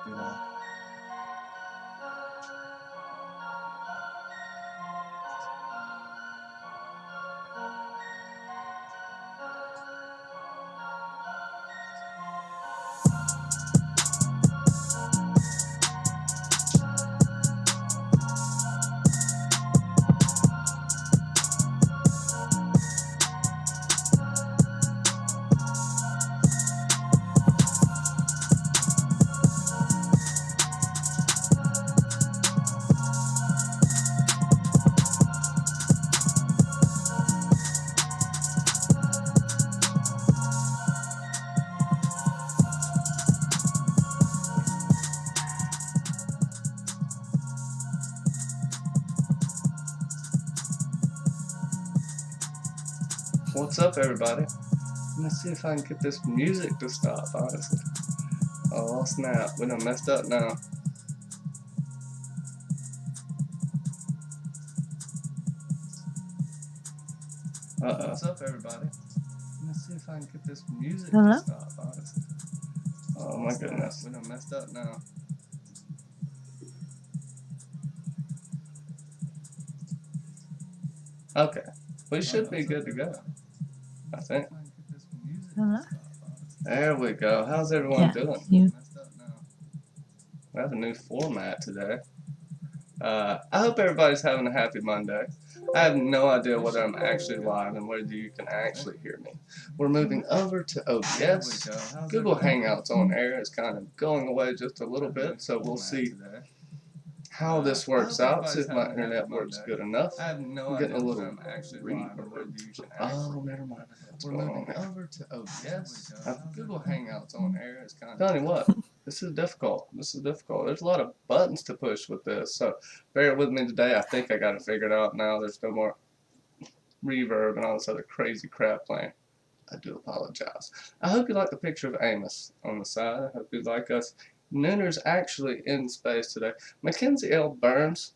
be long. What's up, everybody? I'm gonna see if I can get this music to stop, honestly. Oh, snap. We done messed up now. What's up, everybody? I'm gonna see if I can get this music to stop, honestly. Oh, my goodness. We done messed up now. Okay. We should be good to go, I think. Hello? There we go. How's everyone doing? You. We have a new format today. I hope everybody's having a happy Monday. I have no idea whether I'm actually live and whether you can actually hear me. We're moving over to OBS. Google Hangouts on air is kind of going away just a little bit, so we'll see how this works out. See if my internet works good enough. I'm getting a little reverb. Oh, never mind. We're moving over to OBS. Google Hangouts on air is kind of. Tell you what, this is difficult. This is difficult. There's a lot of buttons to push with this, so bear with me today. I think I got it figured out now. There's no more reverb and all this other crazy crap playing. I do apologize. I hope you like the picture of Amos on the side. I hope you like us. Nooner's actually in space today. MackenzieLBurns,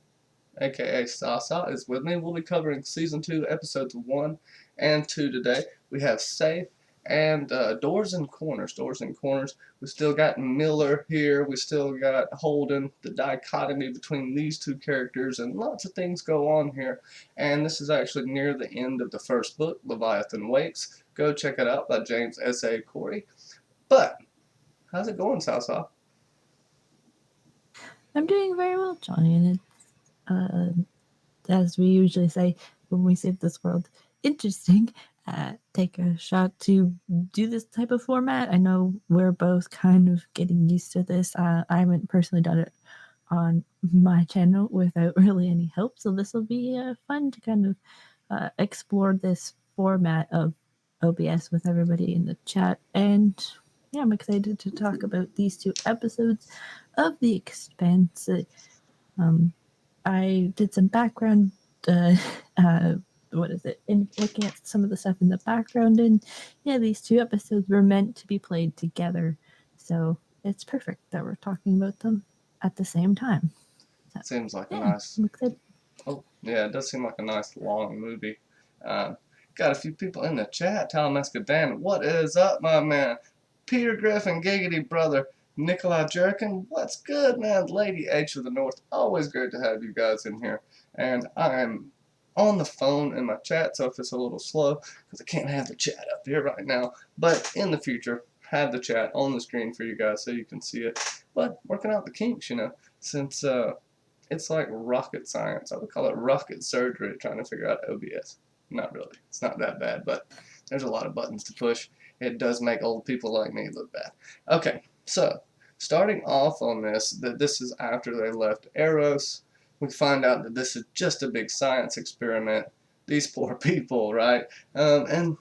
aka Sasa, is with me. We'll be covering Season 2, Episodes 1 and 2 today. We have Safe and Doors and Corners. Doors and Corners. We still got Miller here. We still got Holden. The dichotomy between these two characters, and lots of things go on here. And this is actually near the end of the first book, Leviathon Wakes. Go check it out by James S.A. Corey. But, how's it going, Sasa? I'm doing very well, Johnny, and it's, as we usually say when we save this world, interesting. Take a shot to do this type of format. I know we're both kind of getting used to this. I haven't personally done it on my channel without really any help, so this will be fun to kind of explore this format of OBS with everybody in the chat. And yeah, I'm excited to talk about these 2 episodes of The Expanse. I did some background, in looking at some of the stuff in the background, and yeah, these 2 episodes were meant to be played together, so it's perfect that we're talking about them at the same time. So, seems like a nice. I'm excited. Oh, yeah, it does seem like a nice long movie. Got a few people in the chat. Talamasca Dan, what is up, my man? Peter Griffin, Giggity Brother, Nikolai Jerkin, what's good, man? Lady H of the North, always great to have you guys in here. And I'm on the phone in my chat, so if it's a little slow, because I can't have the chat up here right now, but in the future, have the chat on the screen for you guys so you can see it. But working out the kinks, since it's like rocket science. I would call it rocket surgery, trying to figure out OBS. Not really. It's not that bad, but there's a lot of buttons to push. It does make old people like me look bad. Okay, so starting off on this, that this is after they left Eros. We find out that this is just a big science experiment. These poor people, right? And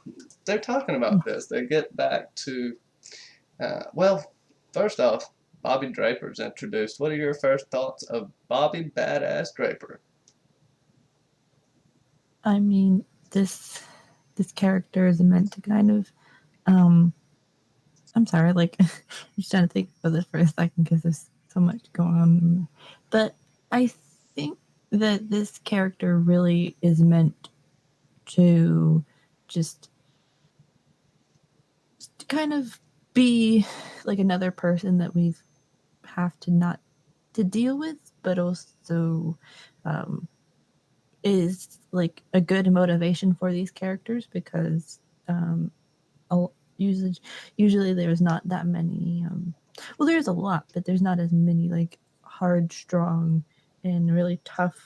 they're talking about this. They get back to, well, first off, Bobbi Draper's introduced. What are your first thoughts of Bobbi Badass Draper? I mean, this character is meant to kind of, I'm sorry, like, I'm just trying to think of this for a second because there's so much going on. But I think that this character really is meant to just kind of be like another person that we've have to not to deal with, but also um, is like a good motivation for these characters because usually there's not that many well, there's a lot, but there's not as many like hard, strong, and really tough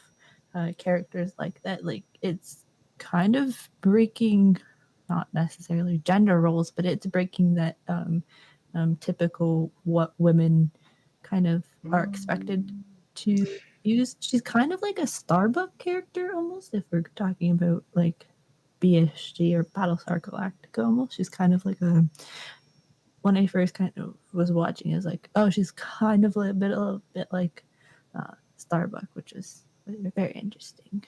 characters like that. Like it's kind of breaking not necessarily gender roles, but it's breaking that typical what women kind of are expected to use. She's kind of like a Starbuck character almost, if we're talking about like BSG or Battlestar Galactica almost. She's kind of like a when I first kind of was watching, is like, oh, she's kind of a little bit like Starbuck, which is very interesting.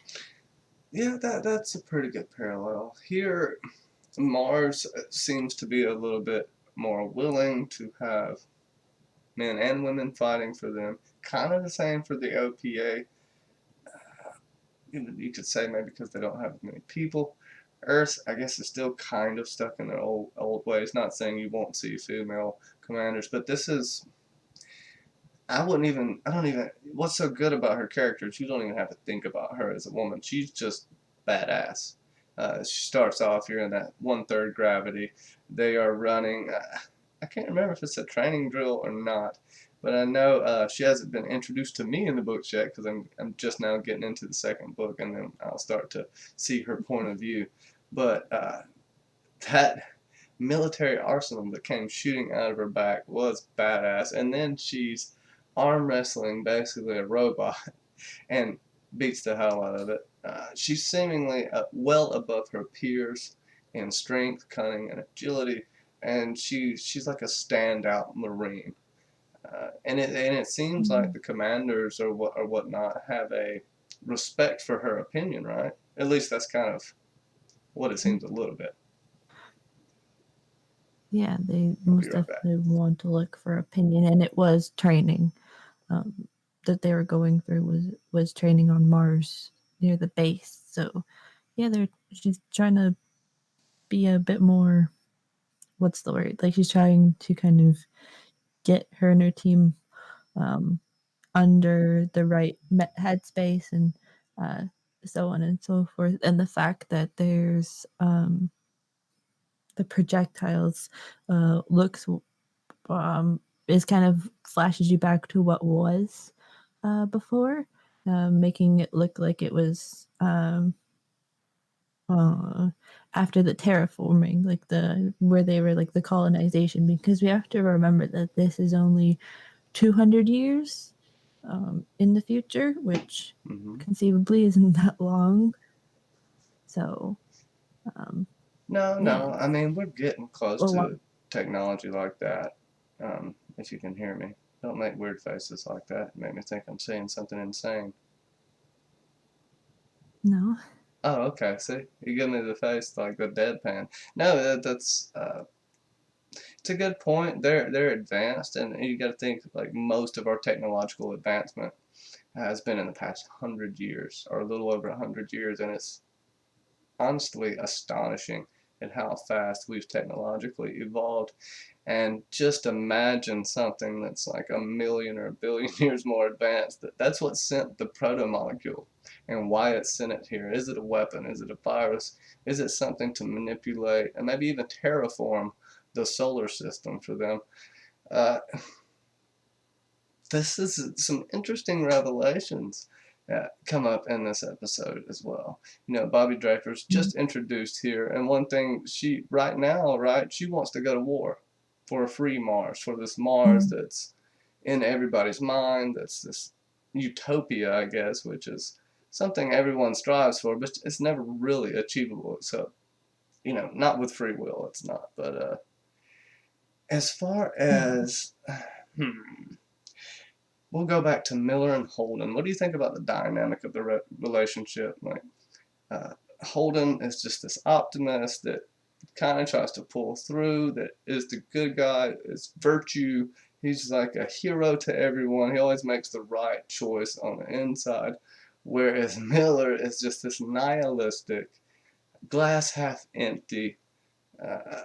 Yeah, that's a pretty good parallel. Here, Mars seems to be a little bit more willing to have men and women fighting for them. Kind of the same for the OPA. You could say maybe because they don't have as many people. Earth, I guess, is still kind of stuck in their old ways. Not saying you won't see female commanders, but this is. I wouldn't even. I don't even. What's so good about her character is you don't even have to think about her as a woman. She's just badass. She starts off here in that 1/3 gravity. They are running. I can't remember if it's a training drill or not, but I know she hasn't been introduced to me in the books yet because I'm just now getting into the second book, and then I'll start to see her point of view. But that military arsenal that came shooting out of her back was badass, and then she's arm wrestling basically a robot and beats the hell out of it. She's seemingly well above her peers in strength, cunning, and agility, and she's like a standout Marine. And it seems like the commanders or whatnot have a respect for her opinion, right? At least that's kind of what it seems a little bit. Yeah, they I'll be most right back. definitely want to look for opinion, and it was training that they were going through was training on Mars near the base. So yeah, they're she's trying to be a bit more what's the word? Like she's trying to kind of get her and her team um, under the right headspace and uh, so on and so forth. And the fact that there's the projectiles looks is kind of flashes you back to what was before, making it look like it was uh, after the terraforming, like the where they were like the colonization, because we have to remember that this is only 200 years in the future, which Hmm. conceivably isn't that long. So, um, No, yeah, no. I mean, we're getting close well, to technology like that. If you can hear me, don't make weird faces like that. Make me think I'm saying something insane. no, Oh, okay. See, you give me the face like the deadpan. No, that's it's a good point. They're advanced, and you got to think like most of our technological advancement has been in the past 100 years, or a little over 100 years, and it's honestly astonishing at how fast we've technologically evolved. And just imagine something that's like a million or a billion years more advanced. That's what sent the proto-molecule and why it sent it here. Is it a weapon? Is it a virus? Is it something to manipulate and maybe even terraform the solar system for them? Uh, this is some interesting revelations that come up in this episode as well. Bobbi Draper's just introduced here, and one thing she right now, right, she wants to go to war for a free Mars, for this Mars mm, that's in everybody's mind, that's this utopia, I guess, which is something everyone strives for, but it's never really achievable. So, not with free will, it's not. But as far yeah, as hmm, we'll go back to Miller and Holden. What do you think about the dynamic of the relationship? Like, Holden is just this optimist that kind of tries to pull through, that is the good guy, is virtue. He's like a hero to everyone. He always makes the right choice on the inside. Whereas Miller is just this nihilistic, glass half empty, uh,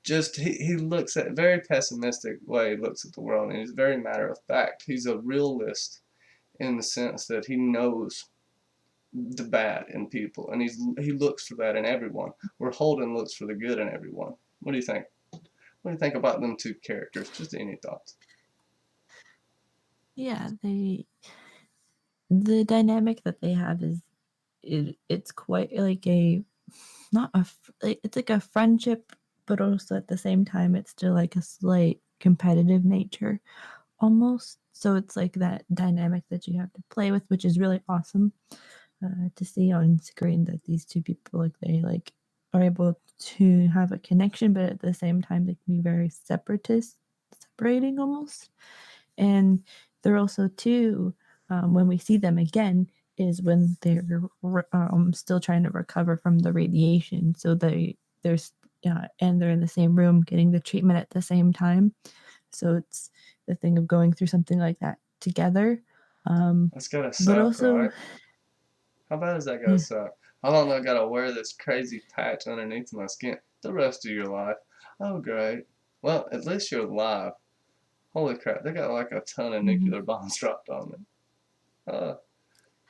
just he looks at very pessimistic way he looks at the world, and he's very matter of fact. He's a realist in the sense that he knows the bad in people, and he looks for that in everyone. Where Holden looks for the good in everyone. What do you think? What do you think about them two characters? Just any thoughts? Yeah, the dynamic that they have is it's quite like a not a it's like a friendship, but also at the same time it's still like a slight competitive nature almost. So it's like that dynamic that you have to play with, which is really awesome to see on screen that these two people like they like are able to have a connection, but at the same time they can be very separating almost. And they're also too when we see them again is when they're still trying to recover from the radiation. So there's and they're in the same room getting the treatment at the same time. So it's the thing of going through something like that together. That's gotta But suck, also, right? How bad is that gotta yeah, suck? How long do I gotta wear this crazy patch underneath my skin the rest of your life? Oh, great. Well, at least you're alive. Holy crap, they got like a ton of mm-hmm. nuclear bombs dropped on them.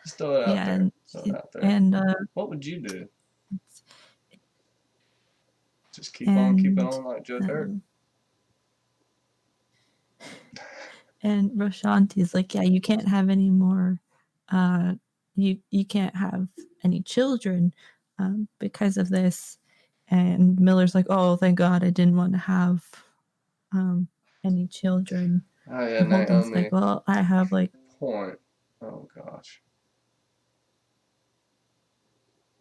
Just throw it out Yeah, there. Throw it out there. and What would you do? Just keep on keeping and on like Joe Dirt? um, and Roshanti's like, yeah, you can't have any more. You can't have any children because of this. And Miller's like, oh, thank God, I didn't want to have um, any children. Oh yeah, And Holden's like, Naomi. well, I have like Point. Oh gosh.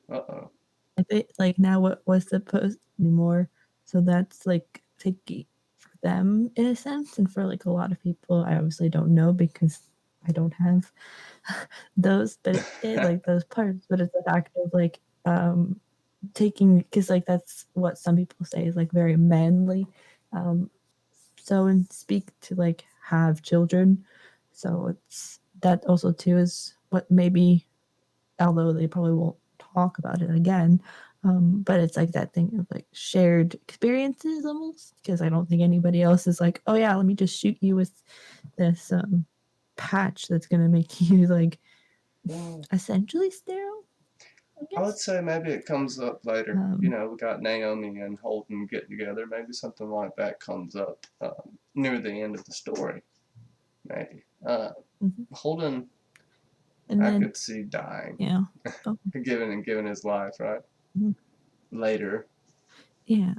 Uh-oh. I think like now what was supposed anymore. So that's like tricky for them in a sense, and for like a lot of people, I obviously don't know because I don't have those, but it like those parts. But it's the fact of like taking because like that's what some people say is like very manly. Um, so and speak to like have children. So it's that also too is what maybe although they probably won't talk about it again. But it's like that thing of like shared experiences almost because I don't think anybody else is like, oh yeah, let me just shoot you with this patch that's gonna make you like Well, essentially sterile. I I would guess. say maybe it comes up later. You Um, know, we got Naomi and Holden get together. Maybe something like that comes up near the end of the story. Maybe. mhm. Holden, And I then could see dying, yeah, oh, given his life, right? mhm. Later. Yeah,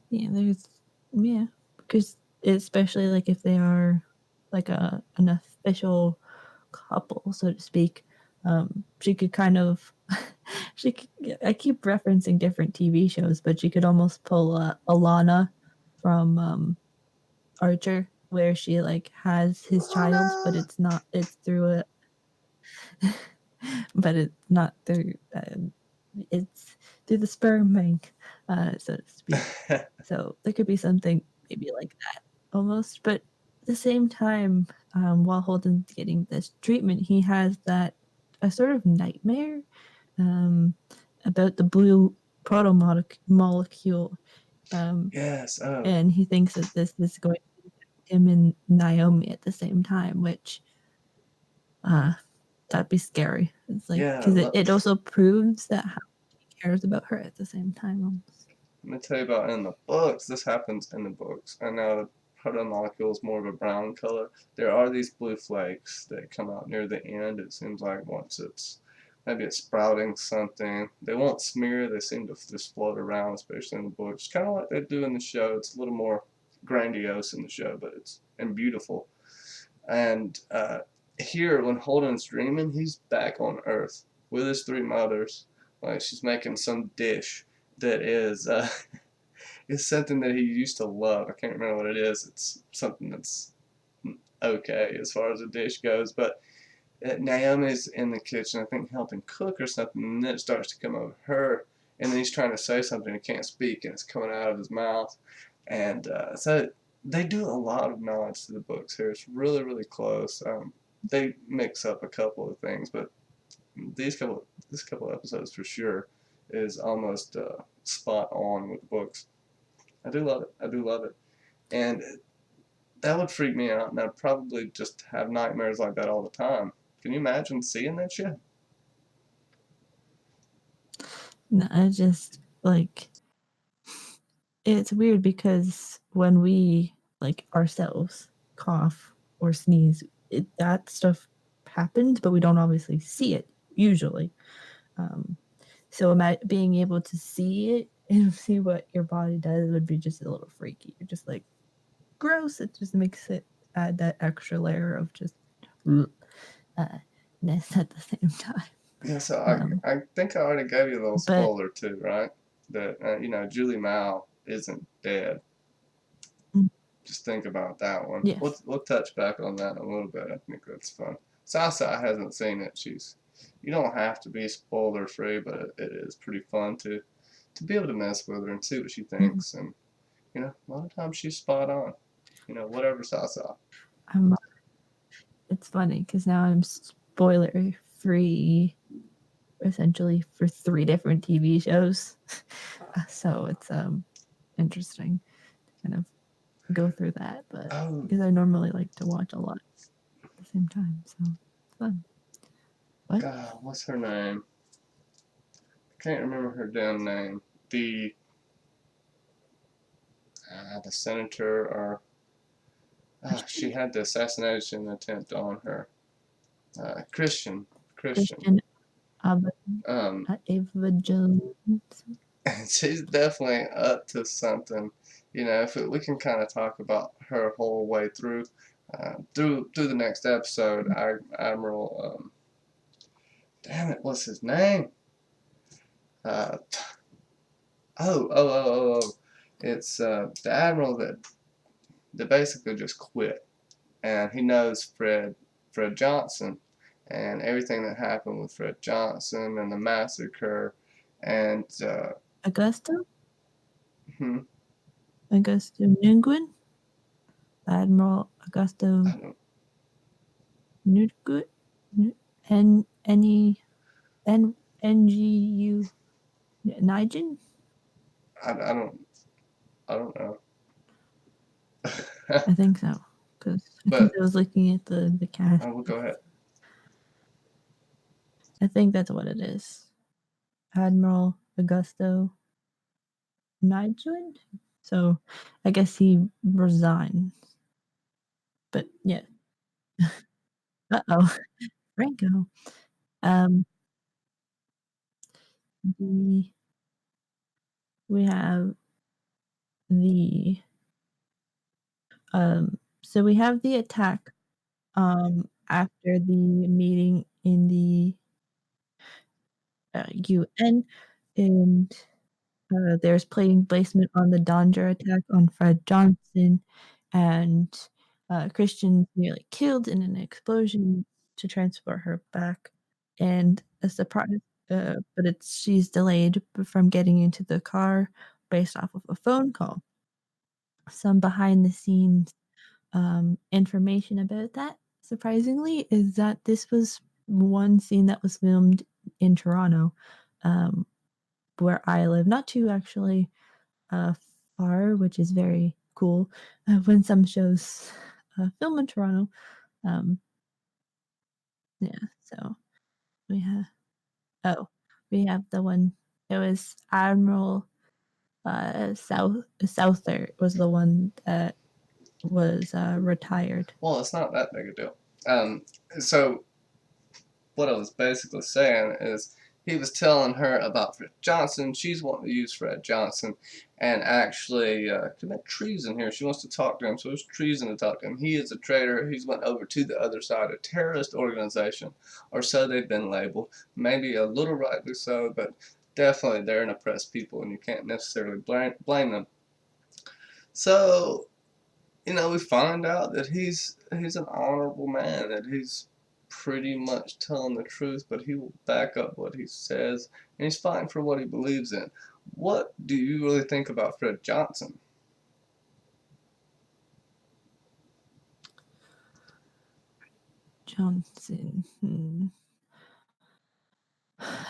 yeah. There's yeah because especially like if they are like an official couple, so to speak. She could kind of, she could, I keep referencing different TV shows, but she could almost pull Alana from Archer, where she like has his child, but Lana! it's not, it's through a, but it's not through, it's through the sperm bank, so to speak. So there could be something maybe like that almost, but at the same time, while Holden's getting this treatment, he has that a sort of nightmare um, about the blue proto molecule, um, Yes. Oh, and he thinks that this is going to affect him and Naomi at the same time, which uh, that'd be scary. It's like yeah. because it also proves that how he cares about her at the same time. Almost. Let me tell you about in the books. This happens in the books. I know the protomolecule is more of a brown color. There are these blue flakes that come out near the end. It seems like once maybe it's sprouting something. They won't smear. They seem to just float around, especially in the books. Kind of like they do in the show. It's a little more grandiose in the show, but it's and beautiful. And here, when Holden's dreaming, he's back on Earth with his three mothers. Like she's making some dish that is something that he used to love. I can't remember what it is. It's something that's okay as far as a dish goes, but Naomi's in the kitchen, I think, helping cook or something, and then it starts to come over her, and then he's trying to say something, he can't speak, and it's coming out of his mouth, and so they do a lot of nods to the books here. It's really, really close. They mix up a couple of things, but these couple, this couple episodes for sure is almost spot on with the books. I do love it. I do love it. And that would freak me out, and I'd probably just have nightmares like that all the time. Can you imagine seeing that shit? No, I just like it's weird because when we like ourselves cough or sneeze, that stuff happens, but we don't obviously see it usually. So being able to see it and see what your body does would be just a little freaky. You're just like gross. It just makes it add that extra layer of just ness at the same time. Yeah, so Um, I think I already gave you a little but spoiler too, right? That Julie Mao isn't dead. Just think about that one. yes, We'll touch back on that in a little bit. I think that's fun. Sasa hasn't seen it. You don't have to be spoiler free, but it is pretty fun to be able to mess with her and see what she thinks. And a lot of times she's spot on. Whatever Sasa. I'm. It's funny because now I'm spoiler free, essentially for 3 different TV shows. So it's interesting to kind of go through that, but Oh because I normally like to watch a lot at the same time, so it's fun. What? God, what's her name? I can't remember her damn name. The senator, or she had the assassination attempt on her. Christian. Christian Ava, Um, Ava Jones. she's definitely up to something. If we can kind of talk about her whole way through the next episode, Admiral, damn it, what's his name? Uh, oh, it's the Admiral that basically just quit, and he knows Fred Johnson, and everything that happened with Fred Johnson and the massacre, and Augusto? hmm, Augusto Nguyen? Admiral Augusto I don't Nguyen? Any NGU Nigel? I don't I don't know. I think so, because But I was looking at the cast. I will go ahead. I think that's what it is. Admiral Augusto Nigel? So I guess he resigned. But yeah. Uh-oh. Franco. Um, the we have the so we have the attack after the meeting in the UN, and there's placement on the Danger attack on Fred Johnson, and Christian nearly killed in an explosion to transport her back, and a surprise, but she's delayed from getting into the car based off of a phone call. Some behind the scenes information about that, surprisingly, is that this was one scene that was filmed in Toronto, um, where I live, not too actually uh, far, which is very cool. When some shows film in Toronto, um, yeah. So we have we have the one. It was Admiral Souther was the one that was retired. Well, it's not that big a deal. So what I was basically saying is he was telling her about Fred Johnson. She's wanting to use Fred Johnson and actually commit treason here. She wants to talk to him, so it's treason to talk to him. He is a traitor. He's went over to the other side, a terrorist organization, or so they've been labeled. Maybe a little rightly so, but definitely they're an oppressed people, and you can't necessarily blame them. So we find out that he's an honorable man, that he's pretty much telling the truth, but he will back up what he says, and he's fighting for what he believes in. What do you really think about Fred Johnson? Johnson.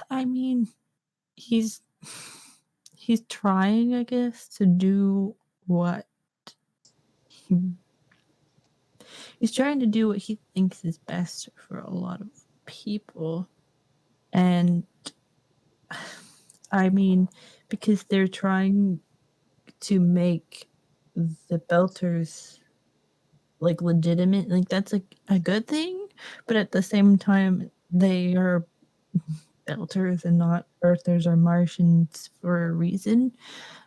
I mean, he's he's trying, I guess, to do what he, he's trying to do what he thinks is best for a lot of people. And I mean, because they're trying to make the belters like legitimate, like that's a good thing, but at the same time they are belters and not earthers or Martians for a reason.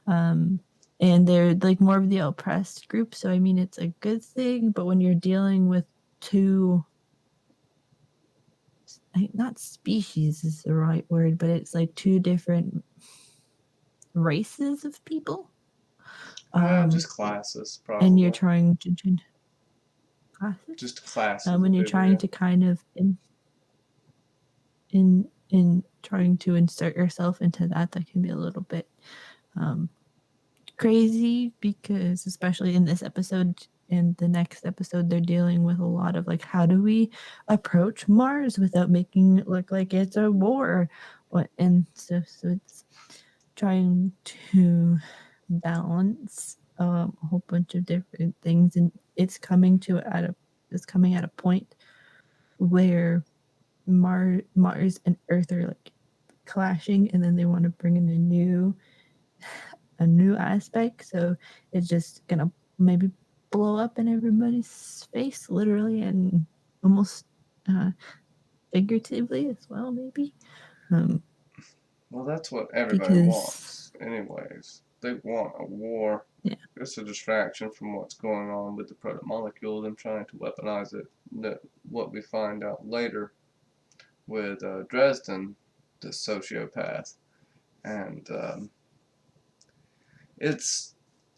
And they're like more of the oppressed group, so I mean it's a good thing, but when you're dealing with two, not species is the right word, but it's like two different races of people, Just classes, and you're probably. trying to classes, Just classes when would you're be trying the to kind of in trying to insert yourself into that can be a little bit crazy, because especially in this episode and the next episode they're dealing with a lot of like, how do we approach Mars without making it look like it's a war, and stuff. So it's trying to balance a whole bunch of different things, and it's coming at a point where Mars and Earth are like clashing, and then they want to bring in a new aspect. So it's just gonna maybe blow up in everybody's face, literally and almost figuratively as well, maybe. Well, that's what everybody Because wants, anyways. They want a war. yeah, It's a distraction from what's going on with the protomolecule, them trying to weaponize it. What we find out later with Dresden, the sociopath, and it's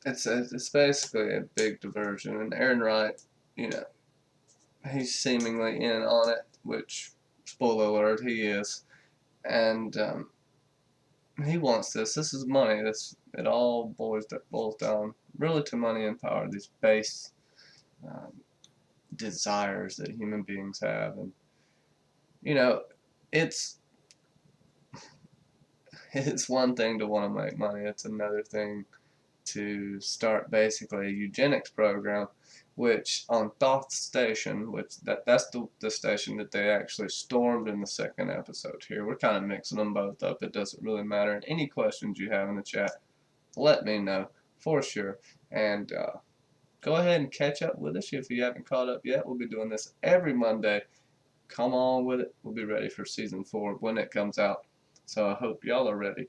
it's basically a big diversion. And Aaron Wright, you know, he's seemingly in on it, which spoiler alert, he is, and he wants this. This is money. It all boils down really to money and power. These base um, desires that human beings have, and you know, it's it's one thing to want to make money. It's another thing to start basically a eugenics program, which on Thoth Station, which that's the station that they actually stormed in the second episode here. We're kind of mixing them both up. It doesn't really matter. And any questions you have in the chat, let me know for sure. And go ahead and catch up with us if you haven't caught up yet. We'll be doing this every Monday. Come on with it. We'll be ready for season 4 when it comes out. So I hope y'all are ready.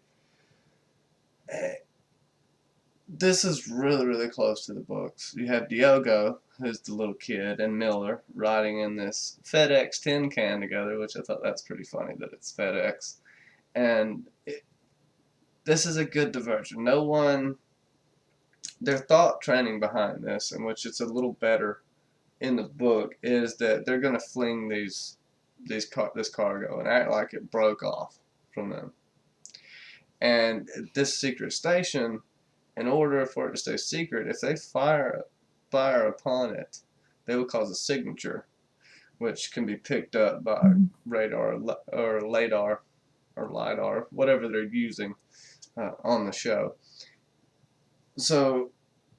This is really, really close to the books. You have Diogo, who's the little kid, and Miller riding in this FedEx tin can together, which I thought that's pretty funny that it's FedEx. And this is a good diversion. No one, their thought training behind this, in which it's a little better in the book, is that they're going to fling this cargo and act like it broke off from them. And this secret station, in order for it to stay secret, if they fire upon it, they will cause a signature, which can be picked up by radar or lidar, whatever they're using on the show. So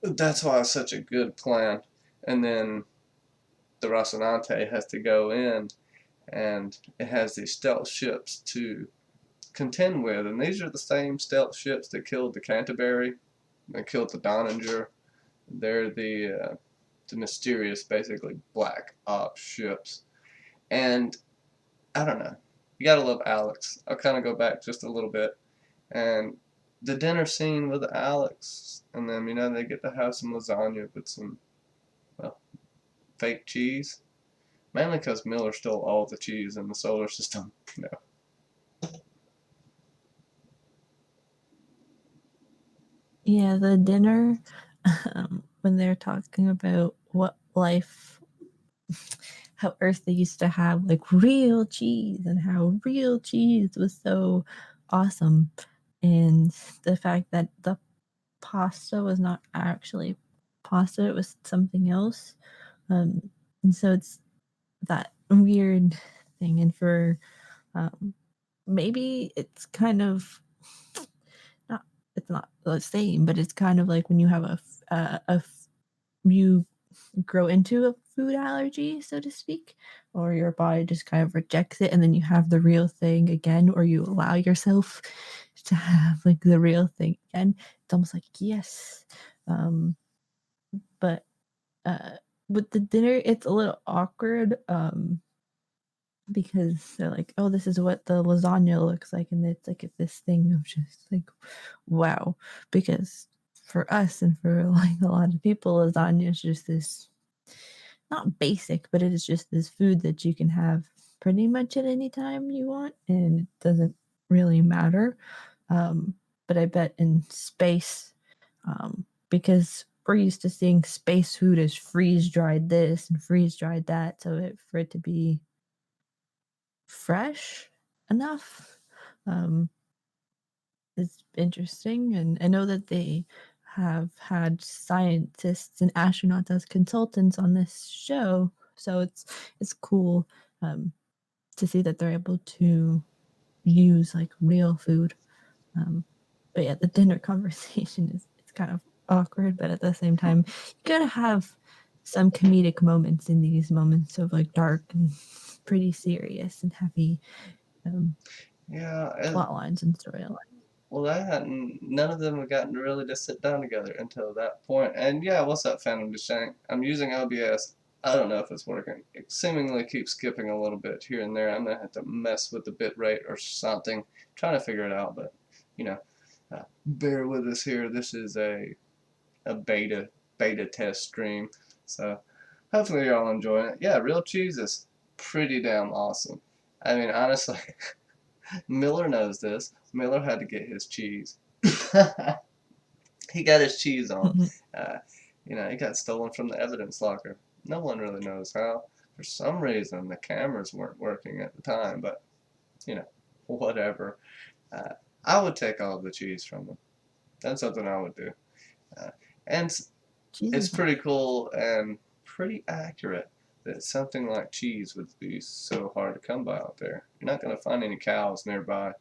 that's why it's such a good plan. And then the Rocinante has to go in, and it has these stealth ships to contend with, and these are the same stealth ships that killed the Canterbury, that killed the Donninger. They're the mysterious, basically black ops ships, and I don't know. You gotta love Alex. I'll kind of go back just a little bit, and the dinner scene with Alex and them. They get to have some lasagna with some well, fake cheese. Mainly because Miller stole all the cheese in the solar system. yeah, the dinner, when they're talking about what life, how Earth they used to have like real cheese, and how real cheese was so awesome, and the fact that the pasta was not actually pasta, it was something else. And so it's that weird thing. And for maybe it's kind of it's not the same, but it's kind of like when you have you grow into a food allergy, so to speak, or your body just kind of rejects it, and then you have the real thing again, or you allow yourself to have like the real thing again. It's almost like yes. But with the dinner, it's a little awkward because they're like, oh, this is what the lasagna looks like, and it's like this thing of just like, wow, because for us and for like a lot of people, lasagna is just this not basic, but it is just this food that you can have pretty much at any time you want, and it doesn't really matter. But I bet in space, because we're used to seeing space food as freeze dried this and freeze dried that, so for it to be fresh enough, um, is interesting. And I know that they have had scientists and astronauts as consultants on this show, so it's cool to see that they're able to use like real food. But yeah, the dinner conversation is it's kind of awkward, but at the same time, you gotta have some comedic moments in these moments of like dark and pretty serious and heavy plot lines and storylines. Well, none of them have gotten really to sit down together until that point. And yeah, what's up, Phantom Deshank? I'm using OBS. I don't know if it's working. It seemingly keeps skipping a little bit here and there. I'm gonna have to mess with the bit rate or something, trying to figure it out. But you know, bear with us here. This is a beta test stream, so hopefully you're all enjoying it. Yeah, real cheese is pretty damn awesome. I mean, honestly. Miller knows this. Miller had to get his cheese. He got his cheese on. He got stolen from the evidence locker. No one really knows how. For some reason, the cameras weren't working at the time, but, whatever. I would take all of the cheese from them. That's something I would do. And it's pretty cool and pretty accurate that something like cheese would be so hard to come by out there. You're not going to find any cows nearby,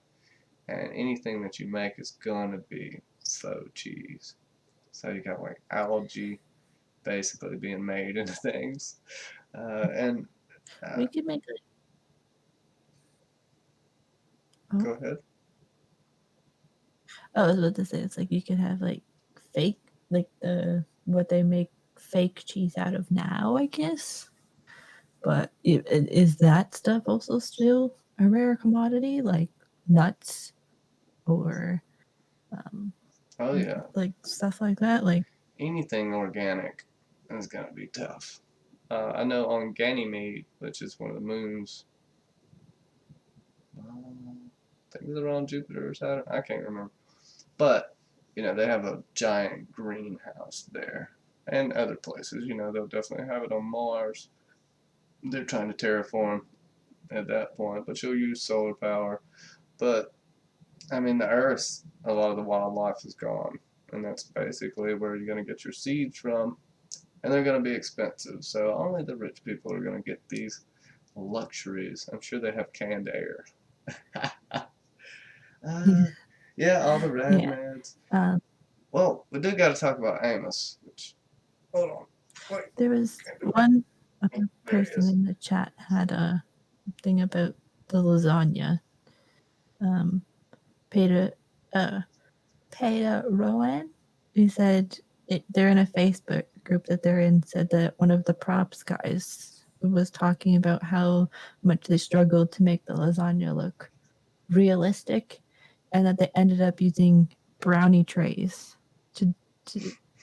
and anything that you make is going to be faux cheese. So you got like algae basically being made into things. We could make it. Go ahead. I was about to say, it's like you could have like fake, like what they make fake cheese out of now, I guess. But is that stuff also still a rare commodity, like nuts or oh yeah, like stuff like that? Like anything organic is gonna be tough. I know on Ganymede, which is one of the moons, I think they're on Jupiter or Saturn. I can't remember, but they have a giant greenhouse there, and other places. They'll definitely have it on Mars. They're trying to terraform at that point, but you'll use solar power. But I mean, the Earth, a lot of the wildlife is gone, and that's basically where you're going to get your seeds from, and they're going to be expensive. So only the rich people are going to get these luxuries. I'm sure they have canned air. Yeah, all the rad meds. Well, we do got to talk about Amos. Hold on. Wait. There was one other person in the chat had a thing about the lasagna. Peter Rowan, who said they're in a Facebook group that they're in, said that one of the props guys was talking about how much they struggled to make the lasagna look realistic, and that they ended up using brownie trays to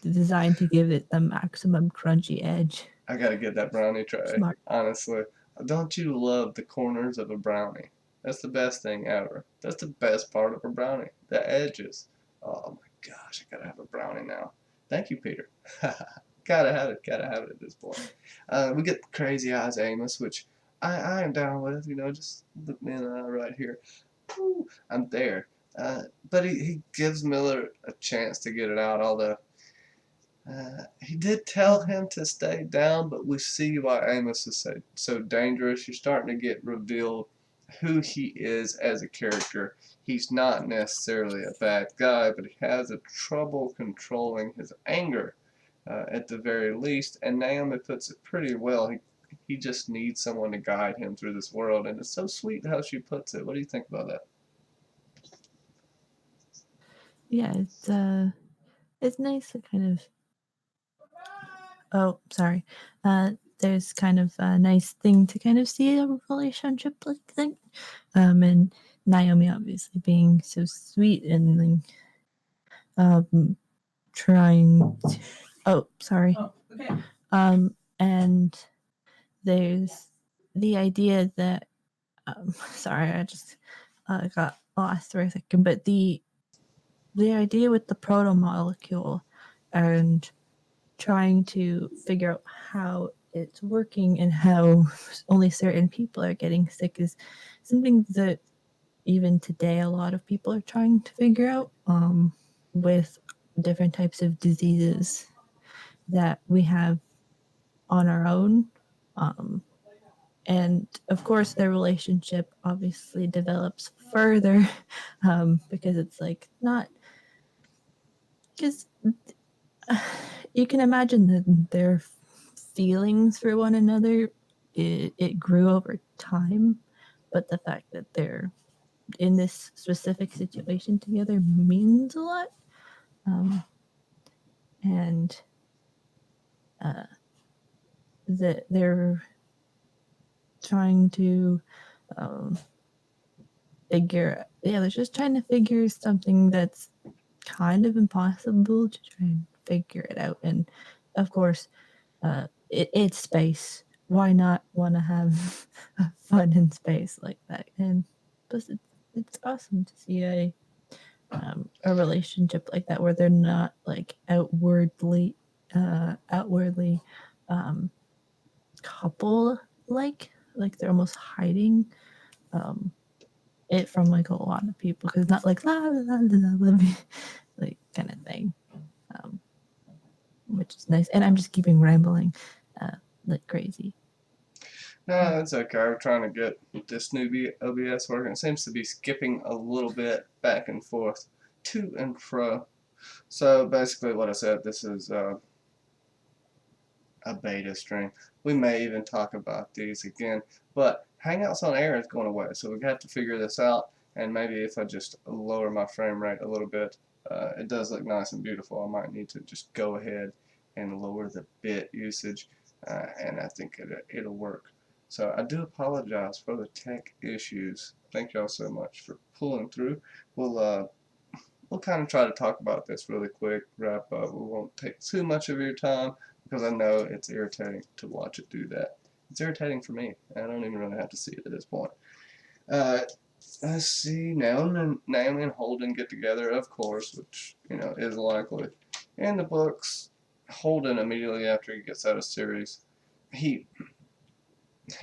design to give it the maximum crunchy edge. I gotta get that brownie tray. Smart. Honestly, don't you love the corners of a brownie? That's the best thing ever. That's the best part of a brownie. The edges. Oh my gosh, I gotta have a brownie now. Thank you, Peter. Gotta have it at this point. We get Crazy Eyes Amos, which I am down with. Just look me in the eye right here. Woo, I'm there. But he gives Miller a chance to get it out, although he did tell him to stay down, but we see why Amos is so dangerous. You're starting to get revealed who he is as a character. He's not necessarily a bad guy, but he has a trouble controlling his anger, at the very least. And Naomi puts it pretty well. He just needs someone to guide him through this world, and it's so sweet how she puts it. What do you think about that? Yeah, it's nice to kind of. Oh, sorry. There's kind of a nice thing to kind of see a relationship like that. And Naomi obviously being so sweet and like, trying to, oh, sorry. Oh, okay. And there's the idea that, sorry, I just got lost for a second, but the idea with the proto molecule and trying to figure out how it's working and how only certain people are getting sick is something that even today a lot of people are trying to figure out, with different types of diseases that we have on our own. And of course, their relationship obviously develops further, because it's like not because you can imagine that their feelings for one another, it grew over time, but the fact that they're in this specific situation together means a lot. And that they're trying to, um, they're just trying to figure something that's kind of impossible to try and figure it out. And of course, it's space. Why not want to have fun in space like that? And plus, it's awesome to see a relationship like that where they're not like outwardly couple like they're almost hiding it from like a lot of people because not like la la la la la like kind of thing, um, which is nice. And I'm just keeping rambling like crazy. No, it's okay. I'm trying to get this new OBS working. It seems to be skipping a little bit back and forth, to and fro. So basically, what I said, this is a beta stream. We may even talk about these again, but Hangouts on Air is going away, so we have to figure this out. And maybe if I just lower my frame rate a little bit, it does look nice and beautiful. I might need to just go ahead and lower the bit usage, and I think it'll work. So I do apologize for the tech issues. Thank y'all so much for pulling through. We'll kind of try to talk about this really quick, wrap up. We won't take too much of your time because I know it's irritating to watch it do that. It's irritating for me. I don't even really have to see it at this point. Let's see. Naomi and Holden get together, of course, which is likely. In the books, Holden immediately after he gets out of Ceres, he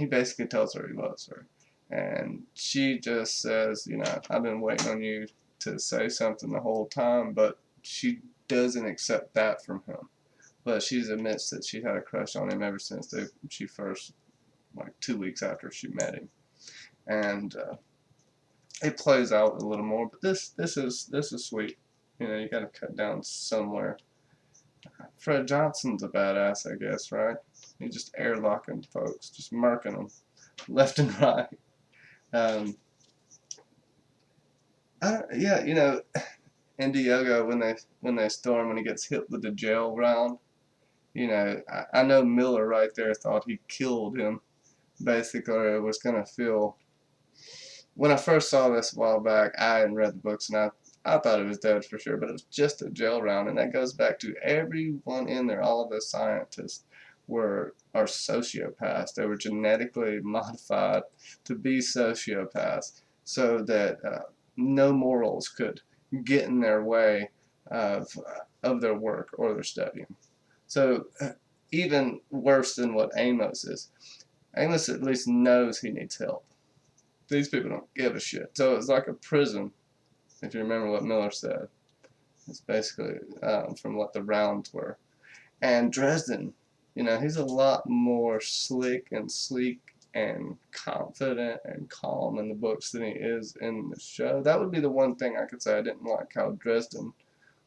basically tells her he loves her, and she just says, I've been waiting on you to say something the whole time, but she doesn't accept that from him. But she admits that she had a crush on him ever since she first, like 2 weeks after she met him, and it plays out a little more. But this is sweet. You got to cut down somewhere. Fred Johnson's a badass, I guess, right? He's just airlocking folks, just marking them left and right. Um, yeah, in Diogo when they storm when he gets hit with the jail round, I know Miller right there thought he killed him. Basically, it was gonna feel. When I first saw this a while back, I hadn't read the books, and I thought it was dead for sure, but it was just a jail round, and that goes back to everyone in there. All of the scientists are sociopaths. They were genetically modified to be sociopaths, so that no morals could get in their way of their work or their studying. So even worse than what Amos is. Amos at least knows he needs help. These people don't give a shit. So it's like a prison, if you remember what Miller said. It's basically from what the rounds were. And Dresden, he's a lot more slick and sleek and confident and calm in the books than he is in the show. That would be the one thing I could say I didn't like how Dresden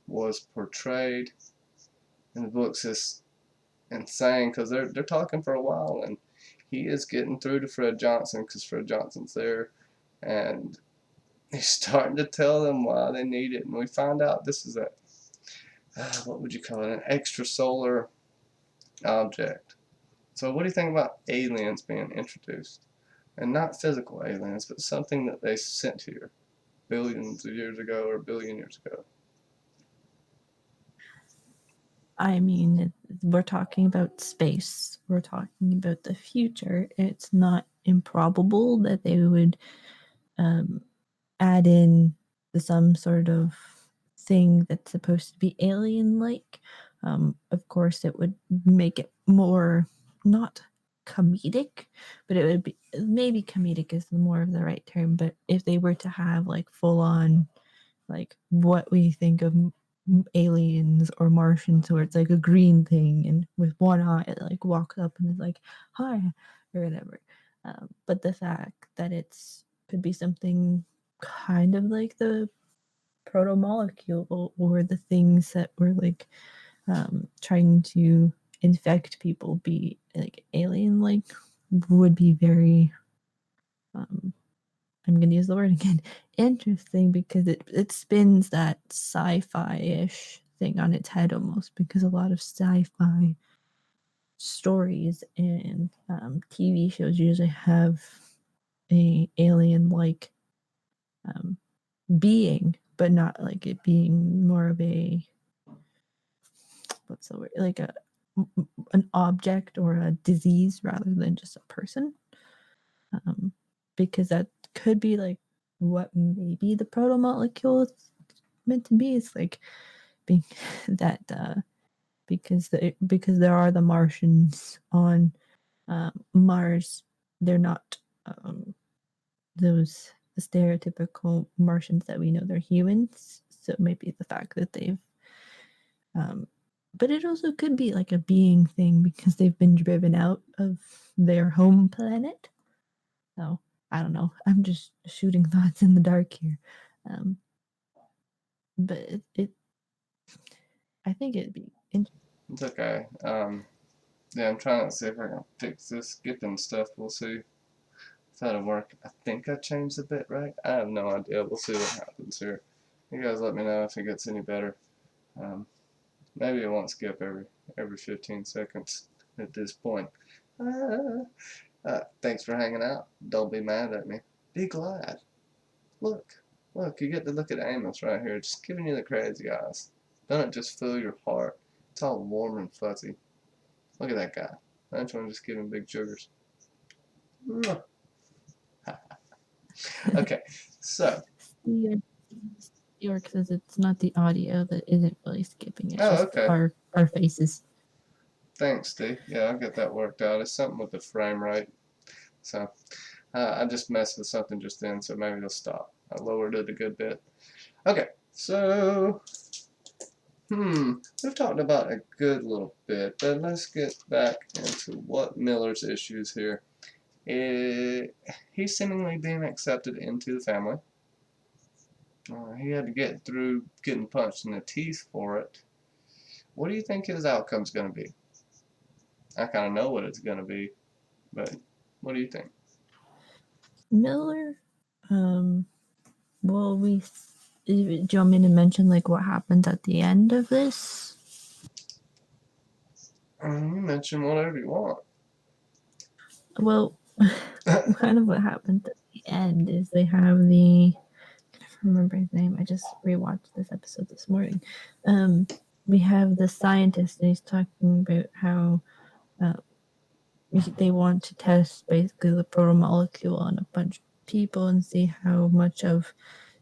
was portrayed in the books. Is insane because they're talking for a while and he is getting through to Fred Johnson because Fred Johnson's there and he's starting to tell them why they need it, and we find out this is a what would you call it, an extrasolar object. So what do you think about aliens being introduced? And not physical aliens, but something that they sent here billions of years ago or a billion years ago. I mean, we're talking about space. We're talking about the future. It's not improbable that they would add in some sort of thing that's supposed to be alien-like. Of course, it would make it more not comedic, but it would be maybe comedic is more of the right term. But if they were to have like full-on, like what we think of aliens or Martians, where it's like a green thing and with one eye, it like walks up and is like hi or whatever. But the fact that it's could be something kind of like the proto molecule or the things that were like trying to infect people be like alien like would be very I'm going to use the word again, interesting, because it spins that sci-fi-ish thing on its head almost, because a lot of sci-fi stories and TV shows usually have a alien-like being, but not like it being more of a what's the word, like an object or a disease rather than just a person, because that could be like what maybe the proto molecule is meant to be. It's like being that because there are the Martians on Mars. They're not those the stereotypical Martians that we know. They're humans, so maybe the fact that they've but it also could be like a being thing because they've been driven out of their home planet. So I don't know. I'm just shooting thoughts in the dark here. But I think it'd be interesting. It's okay. Yeah, I'm trying to see if I can fix this skipping stuff. We'll see if that'll work. I think I changed the bit right. I have no idea. We'll see what happens here. You guys let me know if it gets any better. Maybe it won't skip every 15 seconds at this point. Thanks for hanging out. Don't be mad at me. Be glad. Look, you get to look at Amos right here, just giving you the crazy eyes. Don't it just fill your heart? It's all warm and fuzzy. Look at that guy. Don't you want to just give him big sugars? Okay, so. York says it's not the audio that isn't really skipping. It's just Okay. our faces. Thanks, Steve. Yeah, I'll get that worked out. It's something with the frame rate. So, I just messed with something just then, so maybe it'll stop. I lowered it a good bit. Okay, so, we've talked about a good little bit, but let's get back into what Miller's issues here. He's seemingly being accepted into the family. He had to get through getting punched in the teeth for it. What do you think his outcome's going to be? I kind of know what it's going to be, but what do you think? Miller, well, do you want me to mention like what happens at the end of this? You mention whatever you want. Well, kind of what happens at the end is they have the I can't remember his name. I just rewatched this episode this morning. We have the scientist, and he's talking about how they want to test basically the protomolecule on a bunch of people and see how much of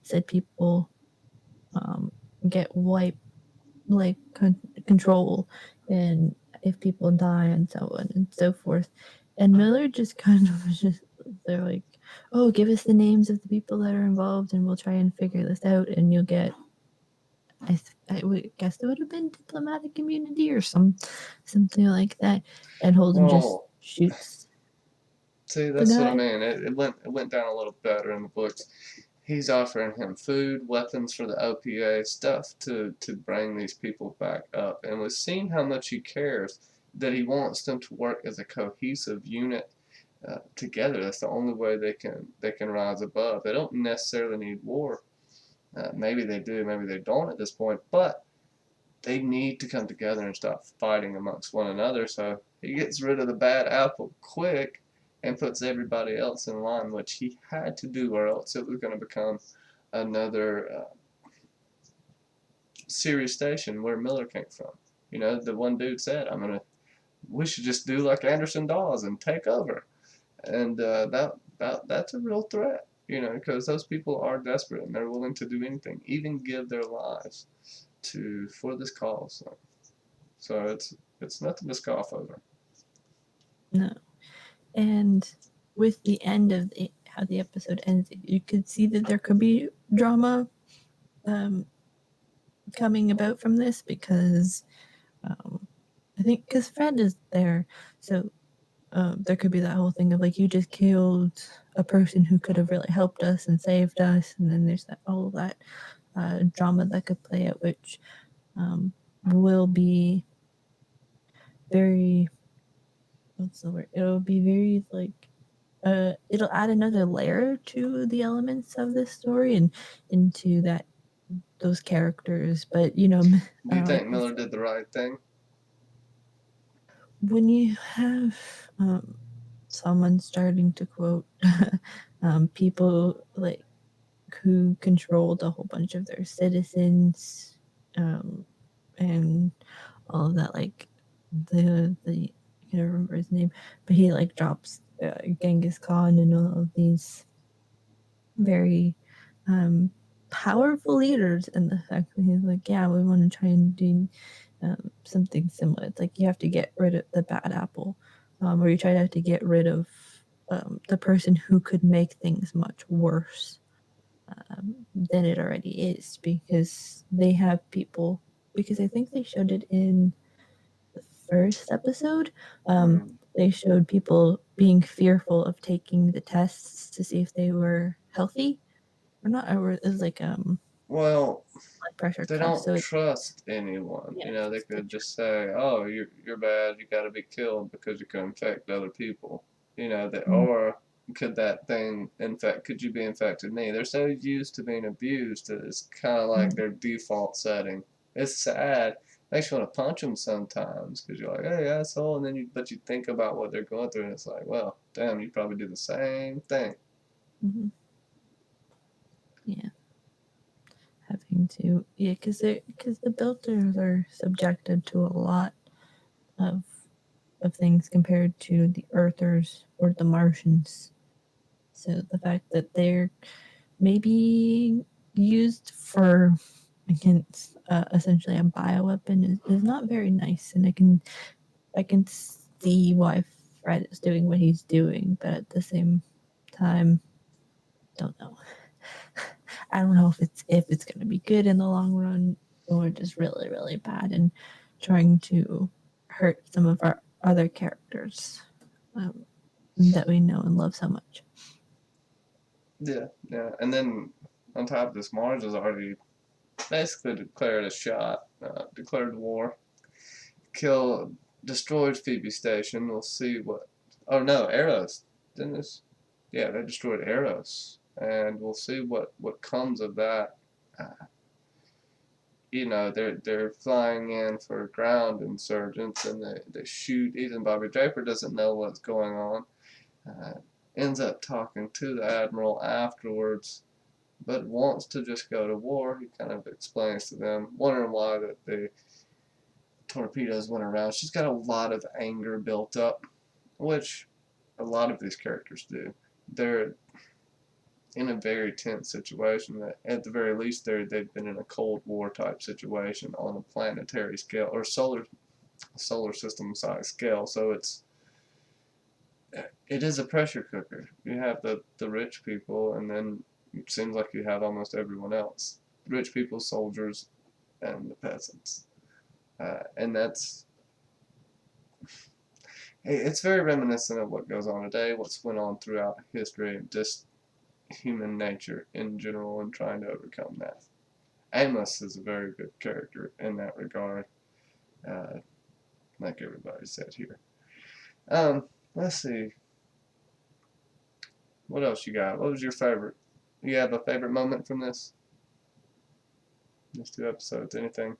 said people get control, and if people die and so on and so forth. And Miller just kind of just they're like, oh, give us the names of the people that are involved and we'll try and figure this out, and you'll get I would guess it would have been diplomatic immunity or something like that. And Holden just shoots. See, The that's what I guy. mean. It went down a little better in the books. He's offering him food, weapons for the OPA, stuff to bring these people back up. And we've seen how much he cares, that he wants them to work as a cohesive unit together. That's the only way they can rise above. They don't necessarily need war. Maybe they do, maybe they don't at this point, but they need to come together and stop fighting amongst one another. So he gets rid of the bad apple quick and puts everybody else in line, which he had to do, or else it was going to become another Sirius station where Miller came from. The one dude said, We should just do like Anderson Dawes and take over." And that's a real threat. Because those people are desperate and they're willing to do anything, even give their lives for this cause. So it's nothing to scoff over. No. And with the end of how the episode ends, you could see that there could be drama coming about from this because I think because Fred is there, so there could be that whole thing of like you just killed a person who could have really helped us and saved us, and then there's all that drama that could play out, which will be very, what's the word? It'll be very like it'll add another layer to the elements of this story and into those characters. But Do you like think Miller did the right thing? when you have someone starting to quote people like who controlled a whole bunch of their citizens, and all of that, like the I can't remember his name, but he like drops Genghis Khan and all of these very powerful leaders, and the fact that he's like, yeah, we want to try and do something similar. It's like you have to get rid of the bad apple, or you try to have to get rid of the person who could make things much worse than it already is, because they have people. Because I think they showed it in the first episode. They showed people being fearful of taking the tests to see if they were healthy or not, or it was like Well, blood pressure they cuff. So don't it, trust anyone. yeah, They it's the could just say, "Oh, you're bad. You got to be killed because you can infect other people." Or could that thing infect? Could you be infected me? They're so used to being abused that it's kind of like their default setting. It's sad. Makes you want to punch them sometimes because you're like, "Hey, asshole," and then but you think about what they're going through, and it's like, well, damn, you probably do the same thing. mm-hmm. Yeah, having to, yeah, because the builders are subjected to a lot of things compared to the Earthers or the Martians. So the fact that they're maybe used for against essentially a bioweapon is not very nice, and I can see why Fred is doing what he's doing, but at the same time, don't know. I don't know if it's going to be good in the long run or just really really bad and trying to hurt some of our other characters that we know and love so much. Yeah, yeah. And then on top of this, Mars has already basically declared a shot, declared war, kill, destroyed Phoebe Station. We'll see what. Oh no, Eros. Didn't this? Yeah, they destroyed Eros, and we'll see what comes of that. Uh, they're flying in for ground insurgents, and they shoot. Even Bobby Draper doesn't know what's going on. Uh, Ends up talking to the admiral afterwards, but wants to just go to war. He kind of explains to them, wondering why that the torpedoes went around. She's got a lot of anger built up, which a lot of these characters do. They're in a very tense situation. At the very least, they've been in a Cold War type situation on a planetary scale or solar system size scale. So it is a pressure cooker. You have the rich people, and then it seems like you have almost everyone else. Rich people, soldiers, and the peasants. And It's very reminiscent of what goes on today, what's went on throughout history, and just human nature in general, and trying to overcome that. Amos is a very good character in that regard, uh, like everybody said here. Let's see. What else you got? What was your favorite? You have a favorite moment from this? These two episodes? Anything?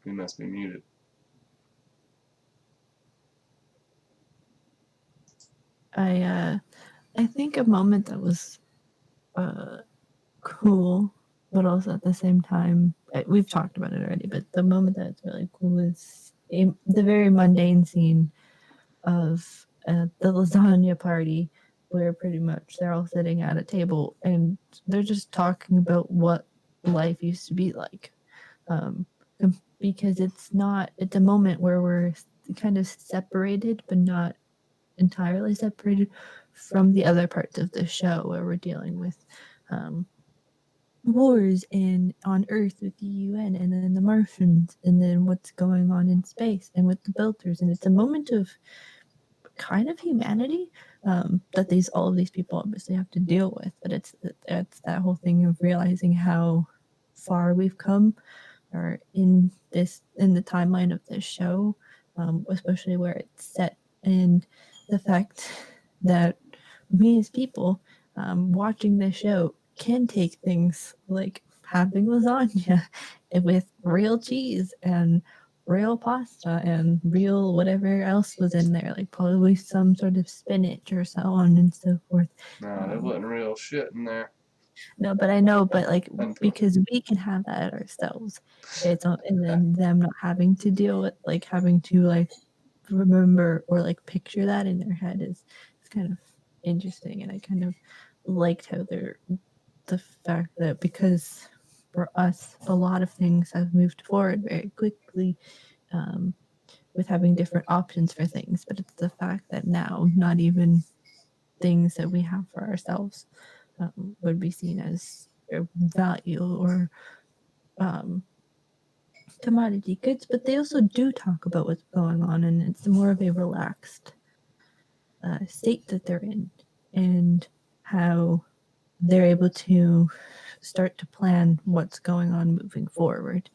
You must be muted. I think a moment that was cool, but also at the same time, we've talked about it already, but the moment that's really cool is the very mundane scene of the lasagna party, where pretty much they're all sitting at a table and they're just talking about what life used to be like. Um, because it's a moment where we're kind of separated, but not entirely separated from the other parts of the show where we're dealing with um, wars on Earth with the UN, and then the Martians, and then what's going on in space and with the Belters. And it's a moment of kind of humanity that all of these people obviously have to deal with. But it's that whole thing of realizing how far we've come, or in the timeline of this show, especially where it's set, and the fact that we as people watching this show can take things like having lasagna with real cheese and real pasta and real whatever else was in there, like probably some sort of spinach or so on and so forth. No, there wasn't real shit in there. No, but I know, but like Until because we can have that ourselves, and then them not having to deal with like having to like remember or like picture that in their head is kind of interesting, and I kind of liked how the fact that because for us a lot of things have moved forward very quickly, with having different options for things, but it's the fact that now not even things that we have for ourselves would be seen as value or commodity goods, but they also do talk about what's going on, and it's more of a relaxed state that they're in, and how they're able to start to plan what's going on moving forward,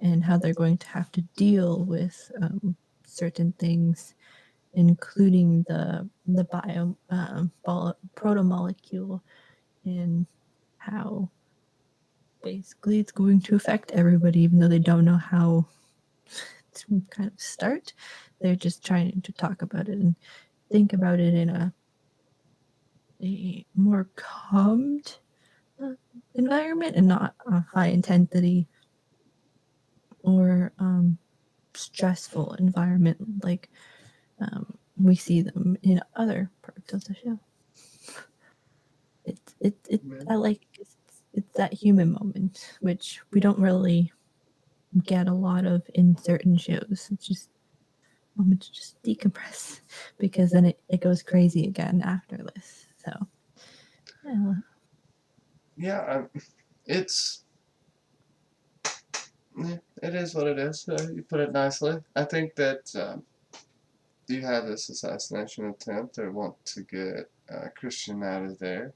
and how they're going to have to deal with certain things, including the protomolecule, and how basically it's going to affect everybody, even though they don't know how to kind of start. They're just trying to talk about it and think about it in a more calmed environment, and not a high intensity or stressful environment like we see them in other parts of the show. I like it's that human moment, which we don't really get a lot of in certain shows. It's just a moment to just decompress, because then it goes crazy again after this. So yeah, it's it is what it is. You put it nicely. I think that you have this assassination attempt. They want to get Christian out of there.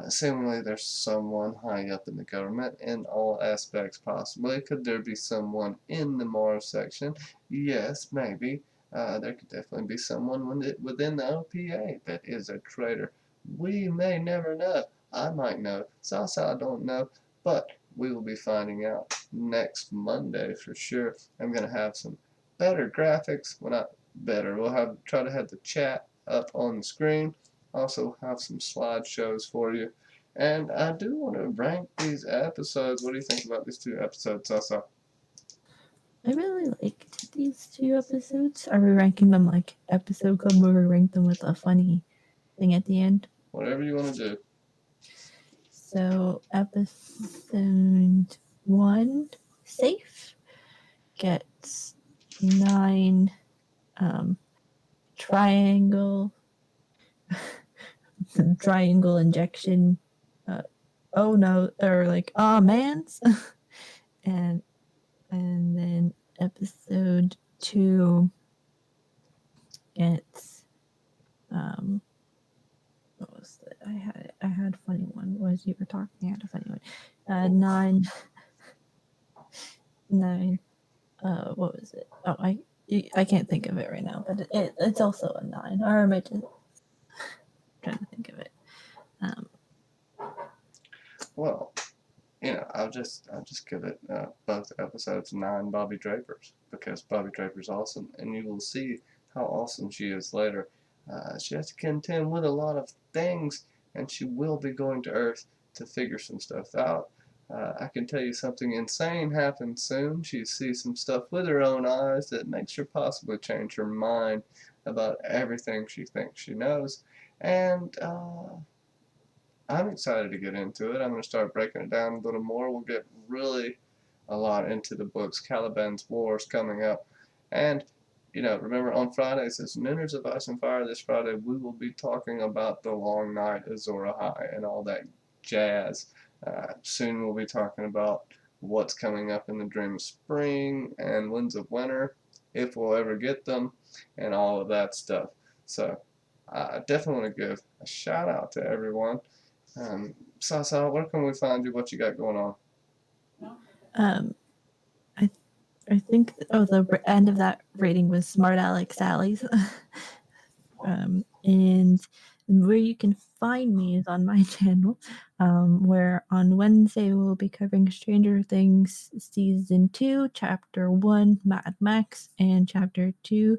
Seemingly, there's someone high up in the government in all aspects, possibly. Could there be someone in the Mars section? Yes, maybe. There could definitely be someone within the OPA that is a traitor. We may never know. I might know. Sasa don't know. But we will be finding out next Monday for sure. I'm going to have some better graphics. Well, not better. We'll try to have the chat up on the screen. Also have some slideshows for you. And I do want to rank these episodes. What do you think about these two episodes, Sasa? I really liked these two episodes. Are we ranking them like episode club, where we rank them with a funny thing at the end? Whatever you want to do. So episode 1, Safe, gets 9 triangle triangle injection. Oh no, or like mans, and And then episode 2, it's what was it? I had a funny one. Was you were talking? I had a funny one. 9. What was it? Oh, I can't think of it right now, but it's also a 9. Or am I just trying to think of it? Well, I'll just give it both episodes 9 Bobbi Drapers, because Bobbi Draper's awesome, and you will see how awesome she is later. She has to contend with a lot of things, and she will be going to Earth to figure some stuff out. I can tell you something insane happens soon. She sees some stuff with her own eyes that makes her possibly change her mind about everything she thinks she knows. And I'm excited to get into it. I'm going to start breaking it down a little more. We'll get really a lot into the books. Caliban's Wars coming up. And, remember on Fridays, it's Nooners of Ice and Fire. This Friday, we will be talking about The Long Night, Azor Ahai, and all that jazz. Soon we'll be talking about what's coming up in the Dream of Spring and Winds of Winter, if we'll ever get them, and all of that stuff. So I definitely want to give a shout out to everyone. Sasa, where can we find you? What you got going on? I I think the end of that rating was Smart Alex Sally's. And where you can find me is on my channel, where on Wednesday we'll be covering Stranger Things Season 2, Chapter 1, Mad Max, and Chapter 2,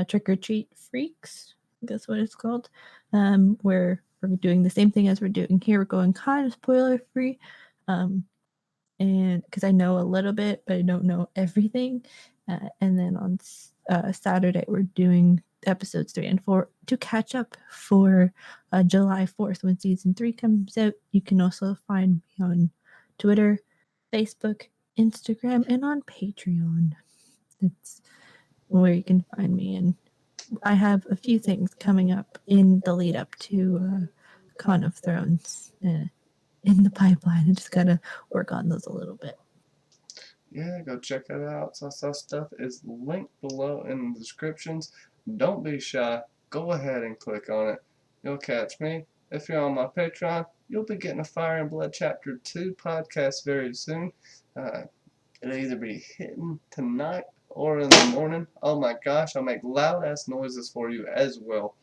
Trick or Treat Freaks. That's what it's called. Where we're doing the same thing as we're doing here. We're going kind of spoiler free. And because I know a little bit, but I don't know everything. And then on Saturday, we're doing episodes 3 and 4 to catch up for July 4th when season 3 comes out. You can also find me on Twitter, Facebook, Instagram, and on Patreon. That's where you can find me. And I have a few things coming up in the lead up to Con of Thrones in the pipeline. I just gotta work on those a little bit. Yeah, go check it out. Sasa stuff is linked below in the descriptions. Don't be shy. Go ahead and click on it. You'll catch me. If you're on my Patreon, you'll be getting a Fire and Blood Chapter 2 podcast very soon. It'll either be hitting tonight or in the morning. Oh my gosh, I'll make loud ass noises for you as well.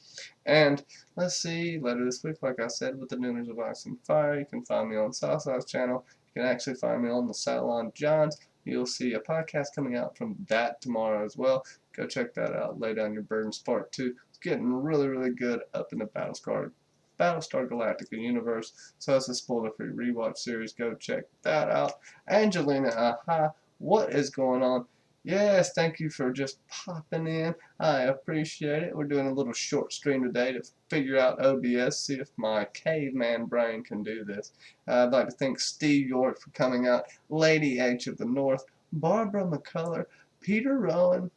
And let's see, later this week, like I said, with the Nooners of Ice and Fire, you can find me on Southside's channel. You can actually find me on the Cylon Johns. You'll see a podcast coming out from that tomorrow as well. Go check that out. Lay Down Your Burdens Part 2. It's getting really, really good up in the Battlestar Galactica universe. So it's a spoiler-free rewatch series. Go check that out. Angelina, aha, what is going on? Yes, thank you for just popping in. I appreciate it. We're doing a little short stream today to figure out OBS, see if my caveman brain can do this. I'd like to thank Steve York for coming out, Lady H of the North, Barbara McCullough, Peter Ruin,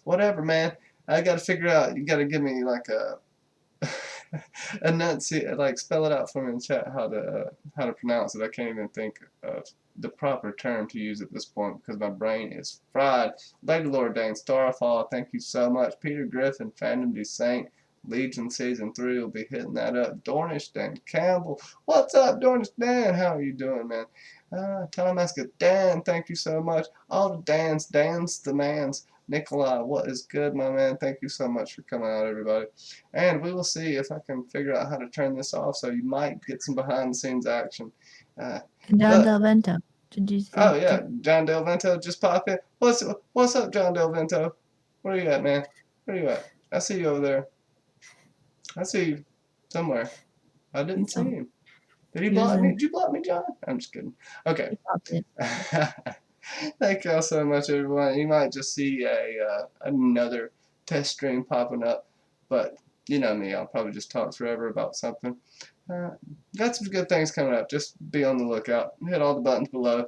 whatever, man. I got to figure out, you got to give me like a enunciate, like spell it out for me in chat how to pronounce it. I can't even think of the proper term to use at this point because my brain is fried. Lady Lord Dan Starfall, thank you so much. Peter Griffin, Phantom Saint, Legion Season 3 will be hitting that up. Dornish Dan Campbell, what's up, Dornish Dan? How are you doing, man? Tom Aska Dan, thank you so much. All the Dan's the man's. Nikolai, what is good, my man? Thank you so much for coming out, everybody. And we will see if I can figure out how to turn this off so you might get some behind the scenes action. John Del Vento. Did you see? Oh, yeah. John Del Vento just popped in. What's up, John Del Vento? Where are you at, man? Where are you at? I see you over there. I see you somewhere. I didn't see him. Did he block me? Did you block me, John? I'm just kidding. Okay. Thank y'all so much, everyone. You might just see another test stream popping up, but you know me, I'll probably just talk forever about something. Got some good things coming up. Just be on the lookout. Hit all the buttons below.